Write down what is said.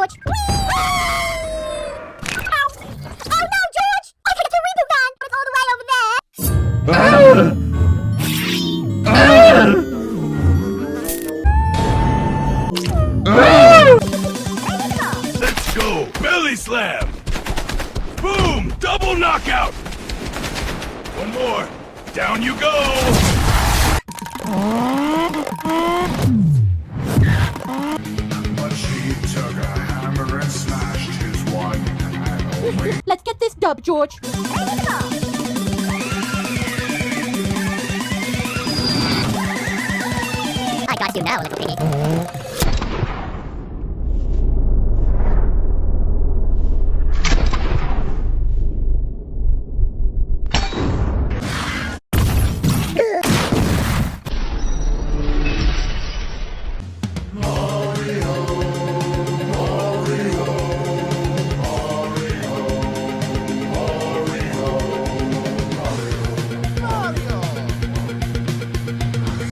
George. Ow. Oh no, George! I think it's a Reaper van, but it's all the way over there. Let's go! Belly slam! Boom! Double knockout! One more. Down you go! But she took a hammer and smashed his one and only. Let's get this dub, George. I got you now, little piggy.